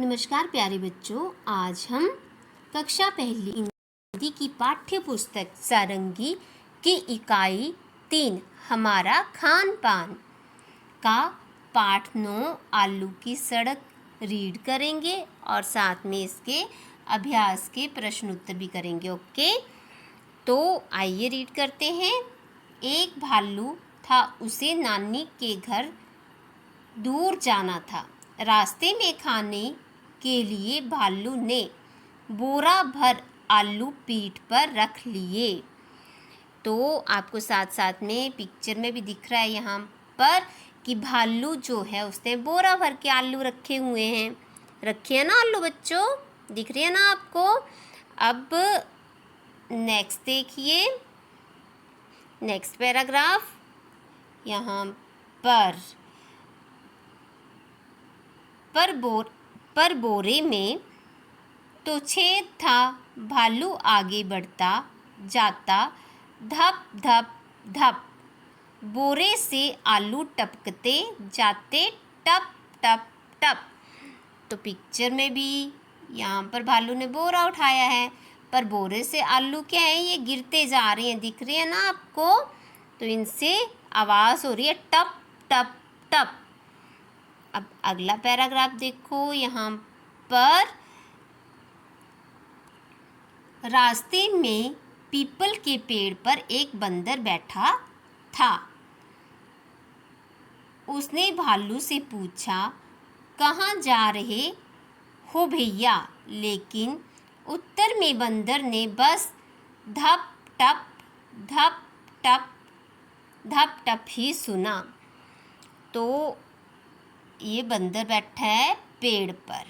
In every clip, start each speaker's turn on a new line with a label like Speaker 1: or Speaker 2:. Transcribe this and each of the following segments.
Speaker 1: नमस्कार प्यारे बच्चों, आज हम कक्षा पहली हिंदी की पाठ्य पुस्तक सारंगी की इकाई 3 हमारा खान पान का पाठ 9 आलू की सड़क रीड करेंगे और साथ में इसके अभ्यास के प्रश्न उत्तर भी करेंगे। ओके, तो आइए रीड करते हैं। एक भालू था, उसे नानी के घर दूर जाना था। रास्ते में खाने के लिए भालू ने बोरा भर आलू पीठ पर रख लिए। तो आपको साथ साथ में पिक्चर में भी दिख रहा है यहाँ पर कि भालू जो है उसने बोरा भर के आलू रखे हुए हैं। रखे हैं ना आलू बच्चों, दिख रही है ना आपको। अब नेक्स्ट देखिए, नेक्स्ट पैराग्राफ यहाँ पर बोरे में तो छेद था। भालू आगे बढ़ता जाता, धप धप धप बोरे से आलू टपकते जाते, टप टप टप। तो पिक्चर में भी यहाँ पर भालू ने बोरा उठाया है, पर बोरे से आलू क्या है, ये गिरते जा रहे हैं। दिख रही है ना आपको। तो इनसे आवाज़ हो रही है टप टप टप। अब अगला पैराग्राफ देखो, यहाँ पर रास्ते में पीपल के पेड़ पर एक बंदर बैठा था। उसने भालू से पूछा, कहाँ जा रहे हो भैया? लेकिन उत्तर में बंदर ने बस धप टप धप टप धप टप ही सुना। तो ये बंदर बैठा है पेड़ पर।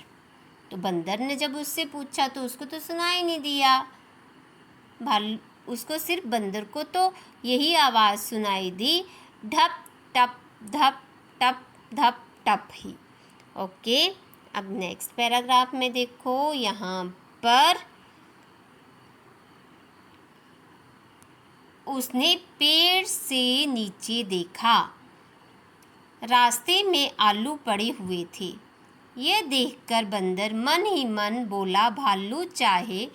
Speaker 1: तो बंदर ने जब उससे पूछा तो उसको तो सुनाई नहीं दिया। उसको सिर्फ बंदर को तो यही आवाज़ सुनाई दी, ढप टप धप टप धप टप ही। ओके, अब नेक्स्ट पैराग्राफ में देखो, यहाँ पर उसने पेड़ से नीचे देखा। रास्ते में आलू पड़े हुए थे। यह देखकर बंदर मन ही मन बोला, भालू चाहे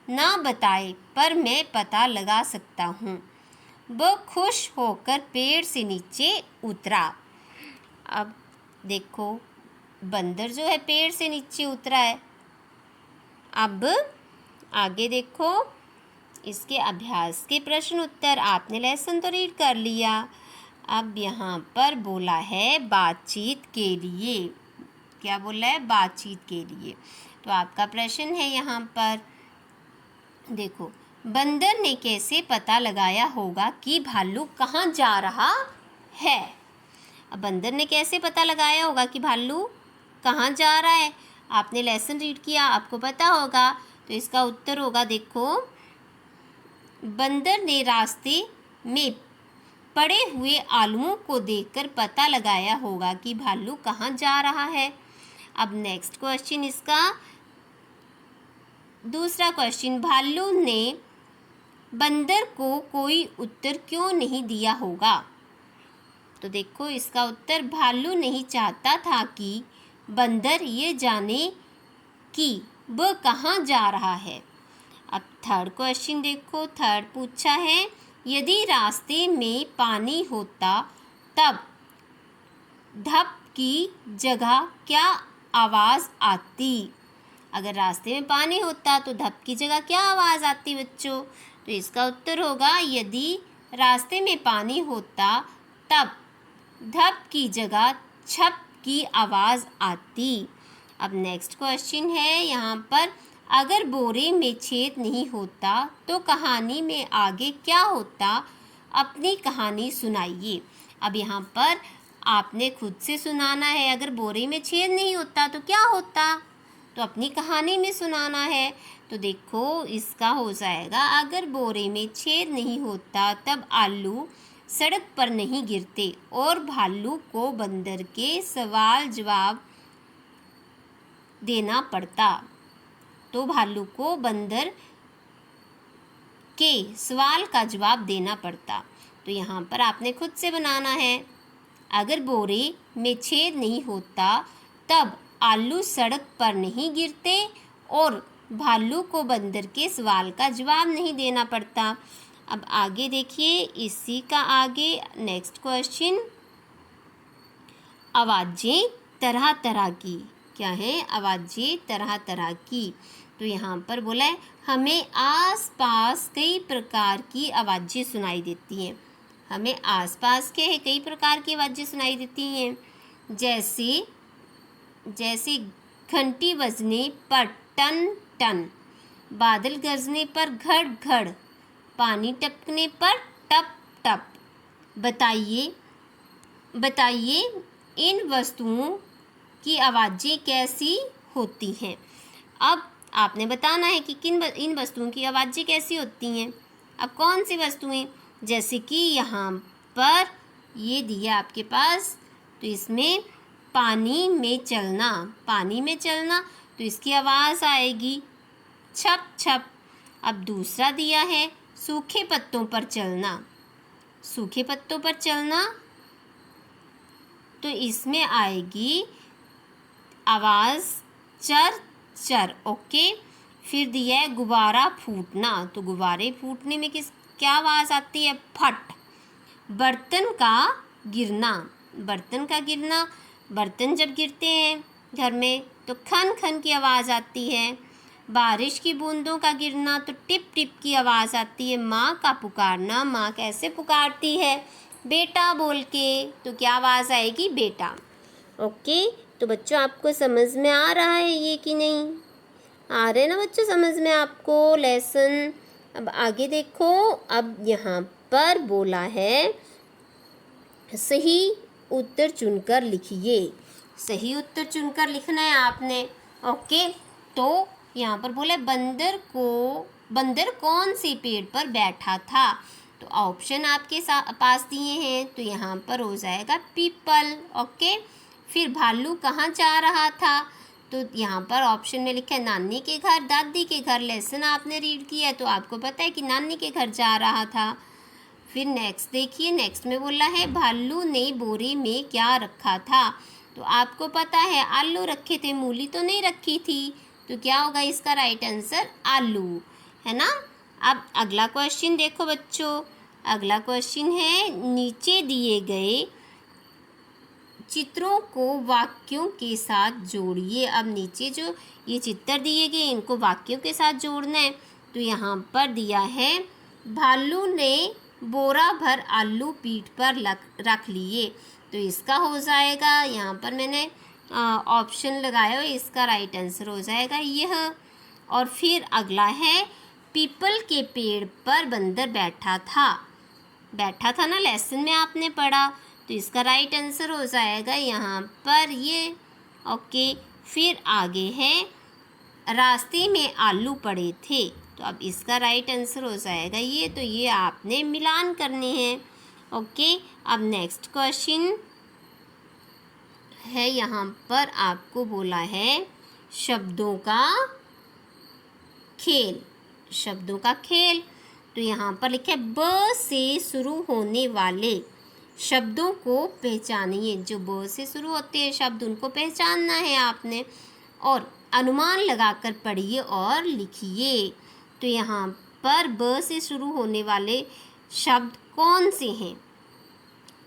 Speaker 1: ना बताए पर मैं पता लगा सकता हूँ। वह खुश होकर पेड़ से नीचे उतरा। अब देखो, बंदर जो है पेड़ से नीचे उतरा है। अब आगे देखो, इसके अभ्यास के प्रश्न उत्तर। आपने लेसन तो रीड कर लिया। अब यहाँ पर बोला है बातचीत के लिए। क्या बोला है? बातचीत के लिए। तो आपका प्रश्न है यहाँ पर, देखो, बंदर ने कैसे पता लगाया होगा कि भालू कहाँ जा रहा है? अब बंदर ने कैसे पता लगाया होगा कि भालू कहाँ जा रहा है? आपने लेसन रीड किया, आपको पता होगा। तो इसका उत्तर होगा, देखो, बंदर ने रास्ते में पड़े हुए आलूओं को देखकर पता लगाया होगा कि भालू कहाँ जा रहा है। अब नेक्स्ट क्वेश्चन, इसका दूसरा क्वेश्चन, भालू ने बंदर को कोई उत्तर क्यों नहीं दिया होगा? तो देखो, इसका उत्तर, भालू नहीं चाहता था कि बंदर ये जाने कि वह कहाँ जा रहा है। अब थर्ड क्वेश्चन देखो, थर्ड पूछा है, यदि रास्ते में पानी होता तब धप की जगह क्या आवाज़ आती? अगर रास्ते में पानी होता तो धप की जगह क्या आवाज़ आती बच्चों? तो इसका उत्तर होगा, यदि रास्ते में पानी होता तब धप की जगह छप की आवाज़ आती। अब नेक्स्ट क्वेश्चन है यहाँ पर, अगर बोरे में छेद नहीं होता तो कहानी में आगे क्या होता? अपनी कहानी सुनाइए। अब यहाँ पर आपने खुद से सुनाना है। अगर बोरे में छेद नहीं होता तो क्या होता? तो अपनी कहानी में सुनाना है। तो देखो, इसका हो जाएगा, अगर बोरे में छेद नहीं होता तब आलू सड़क पर नहीं गिरते और भालू को बंदर के सवाल जवाब देना पड़ता। तो भालू को बंदर के सवाल का जवाब देना पड़ता। तो यहाँ पर आपने खुद से बनाना है। अगर बोरे में छेद नहीं होता तब आलू सड़क पर नहीं गिरते और भालू को बंदर के सवाल का जवाब नहीं देना पड़ता। अब आगे देखिए, इसी का आगे नेक्स्ट क्वेश्चन, आवाज़ें तरह तरह की। क्या है? आवाज़ें तरह तरह की। तो यहाँ पर बोला है हमें आसपास कई प्रकार की आवाज़ें सुनाई देती हैं। हमें आसपास क्या है? कई प्रकार की आवाज़ें सुनाई देती हैं। जैसे जैसे घंटी बजने पर टन टन, बादल गरजने पर घड़ घड़, पानी टपकने पर टप टप। बताइए बताइए इन वस्तुओं की आवाज़ें कैसी होती हैं। अब आपने बताना है कि इन वस्तुओं की आवाज़ें कैसी होती हैं। अब कौन सी वस्तुएं? जैसे कि यहाँ पर ये दिया आपके पास, तो इसमें पानी में चलना तो इसकी आवाज़ आएगी छप छप। अब दूसरा दिया है सूखे पत्तों पर चलना तो इसमें आएगी आवाज़ चर चर। ओके। फिर दिया है गुब्बारा फूटना, तो गुब्बारे फूटने में क्या आवाज़ आती है? फट। बर्तन का गिरना, बर्तन जब गिरते हैं घर में तो खन खन की आवाज़ आती है। बारिश की बूंदों का गिरना तो टिप टिप की आवाज़ आती है। माँ का पुकारना, माँ कैसे पुकारती है? बेटा बोल के, तो क्या आवाज़ आएगी? बेटा। ओके। तो बच्चों आपको समझ में आ रहा है ये कि नहीं? आ रहे ना बच्चों समझ में आपको लेसन? अब आगे देखो, अब यहाँ पर बोला है सही उत्तर चुनकर लिखिए। सही उत्तर चुनकर लिखना है आपने। ओके। तो यहाँ पर बोला बंदर कौन से पेड़ पर बैठा था? तो ऑप्शन आपके पास दिए हैं, तो यहाँ पर हो जाएगा पीपल। ओके। फिर भालू कहाँ जा रहा था? तो यहाँ पर ऑप्शन में लिखा है नानी के घर, दादी के घर। लेसन आपने रीड किया तो आपको पता है कि नानी के घर जा रहा था। फिर नेक्स्ट देखिए, नेक्स्ट में बोला है भालू ने बोरे में क्या रखा था? तो आपको पता है आलू रखे थे, मूली तो नहीं रखी थी। तो क्या होगा इसका राइट आंसर? आलू, है ना। अब अगला क्वेश्चन देखो बच्चों। अगला क्वेश्चन है नीचे दिए गए चित्रों को वाक्यों के साथ जोड़िए। अब नीचे जो ये चित्र दिए गए इनको वाक्यों के साथ जोड़ना है। तो यहाँ पर दिया है भालू ने बोरा भर आलू पीठ पर रख लिए। तो इसका हो जाएगा, यहाँ पर मैंने ऑप्शन लगाया, इसका राइट आंसर हो जाएगा यह। और फिर अगला है पीपल के पेड़ पर बंदर बैठा था ना, लेसन में आपने पढ़ा। तो इसका राइट आंसर हो जाएगा यहाँ पर ये। ओके। फिर आगे है रास्ते में आलू पड़े थे। तो अब इसका राइट आंसर हो जाएगा ये। तो ये आपने मिलान करने हैं। ओके। अब नेक्स्ट क्वेश्चन है, यहाँ पर आपको बोला है शब्दों का खेल। तो यहाँ पर लिखा है ब से शुरू होने वाले शब्दों को पहचानिए। जो ब से शुरू होते हैं शब्द उनको पहचानना है आपने, और अनुमान लगाकर पढ़िए और लिखिए। तो यहाँ पर ब से शुरू होने वाले शब्द कौन से हैं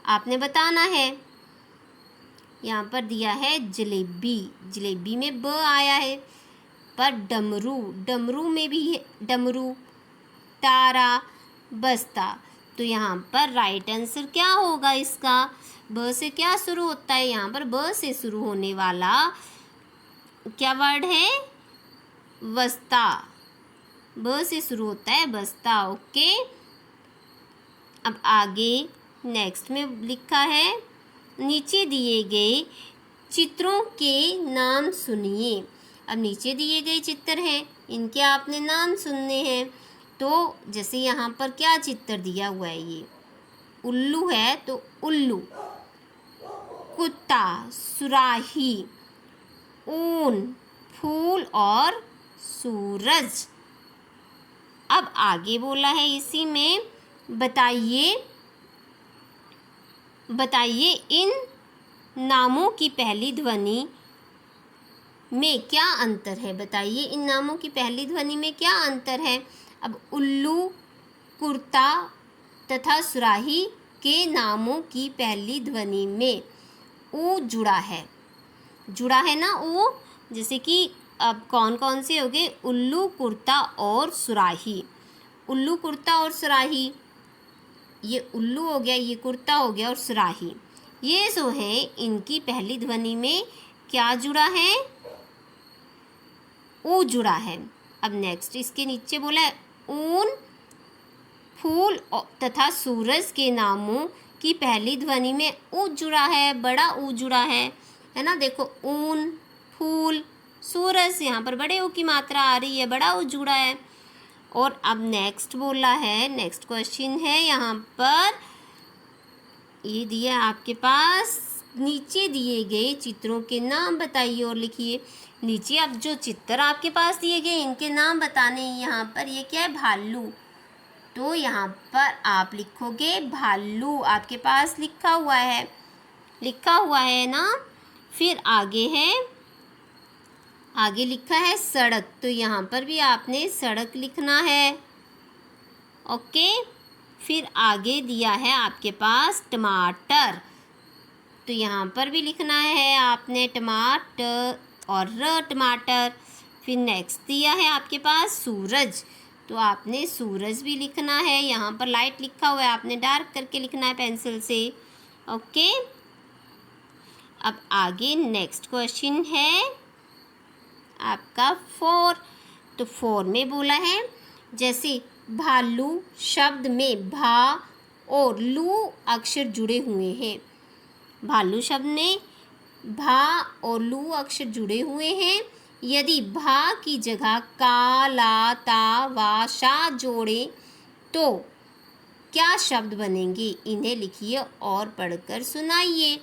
Speaker 1: आपने बताना है। यहाँ पर दिया है जलेबी में ब आया है। पर डमरू में भी है डमरू, तारा, बस्ता। तो यहाँ पर राइट आंसर क्या होगा इसका? ब से क्या शुरू होता है? यहाँ पर ब से शुरू होने वाला क्या वर्ड है? बस्ता। ब से शुरू होता है बस्ता। ओके। अब आगे नेक्स्ट में लिखा है नीचे दिए गए चित्रों के नाम सुनिए। अब नीचे दिए गए चित्र हैं, इनके आपने नाम सुनने हैं। तो जैसे यहाँ पर क्या चित्र दिया हुआ है, ये उल्लू है तो उल्लू, कुत्ता, सुराही, ऊन, फूल और सूरज। अब आगे बोला है इसी में बताइए इन नामों की पहली ध्वनि में क्या अंतर है? बताइए इन नामों की पहली ध्वनि में क्या अंतर है? अब उल्लू, कुर्ता तथा सुराही के नामों की पहली ध्वनि में ऊ जुड़ा है ना ऊ। जैसे कि अब कौन कौन से हो गए? उल्लू, कुर्ता और सुराही। उल्लू, कुर्ता और सुराही, ये उल्लू हो गया, ये कुर्ता हो गया और सुराही, ये जो है इनकी पहली ध्वनि में क्या जुड़ा है? ऊ जुड़ा है। अब नेक्स्ट इसके नीचे बोला है ऊन, फूल तथा सूरज के नामों की पहली ध्वनि में ऊ जुड़ा है, बड़ा ऊ जुड़ा है ना। देखो ऊन, फूल, सूरज, यहाँ पर बड़े ऊ की मात्रा आ रही है, बड़ा ऊ जुड़ा है। और अब नेक्स्ट बोला है, नेक्स्ट क्वेश्चन है यहाँ पर, ये दिया आपके पास, नीचे दिए गए चित्रों के नाम बताइए और लिखिए। नीचे अब जो चित्र आपके पास दिए गए इनके नाम बताने हैं। यहाँ पर ये क्या है? भालू। तो यहाँ पर आप लिखोगे भालू, आपके पास लिखा हुआ है ना। फिर आगे है, आगे लिखा है सड़क, तो यहाँ पर भी आपने सड़क लिखना है। ओके। फिर आगे दिया है आपके पास टमाटर, तो यहाँ पर भी लिखना है आपने टमाटर और टमाटर। फिर नेक्स्ट दिया है आपके पास सूरज, तो आपने सूरज भी लिखना है। यहाँ पर लाइट लिखा हुआ है, आपने डार्क करके लिखना है पेंसिल से। ओके। अब आगे नेक्स्ट क्वेश्चन है आपका 4। तो 4 में बोला है, जैसे भालू शब्द में भा और लू अक्षर जुड़े हुए हैं। भालू शब्द में भा और लू अक्षर जुड़े हुए हैं। यदि भा की जगह का, ला, ता, वा, शा जोड़े तो क्या शब्द बनेंगे? इन्हें लिखिए और पढ़कर सुनाइए।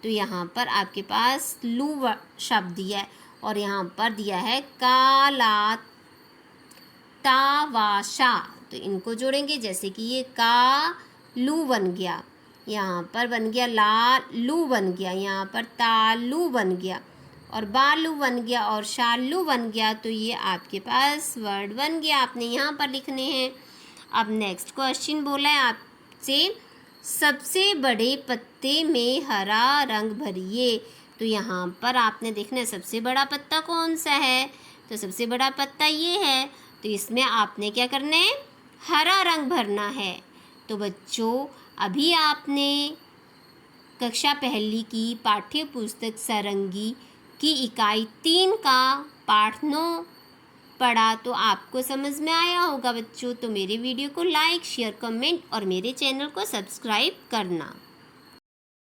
Speaker 1: तो यहाँ पर आपके पास लू शब्द दिया है और यहाँ पर दिया है का, ला, ता, वा, शा, तो इनको जोड़ेंगे। जैसे कि ये का लू बन गया, यहाँ पर बन गया ला लू बन गया, यहाँ पर तालू बन गया और बालू बन गया और शालू बन गया। तो ये आपके पास वर्ड बन गया, आपने यहाँ पर लिखने हैं। अब नेक्स्ट क्वेश्चन बोला है आपसे, सबसे बड़े पत्ते में हरा रंग भरिए। तो यहाँ पर आपने देखना है सबसे बड़ा पत्ता कौन सा है? तो सबसे बड़ा पत्ता ये है, तो इसमें आपने क्या करना है? हरा रंग भरना है। तो बच्चों अभी आपने कक्षा पहली की पाठ्य पुस्तक सारंगी की इकाई 3 का पाठ 9 पढ़ा, तो आपको समझ में आया होगा बच्चों। तो मेरे वीडियो को लाइक, शेयर, कमेंट और मेरे चैनल को सब्सक्राइब करना।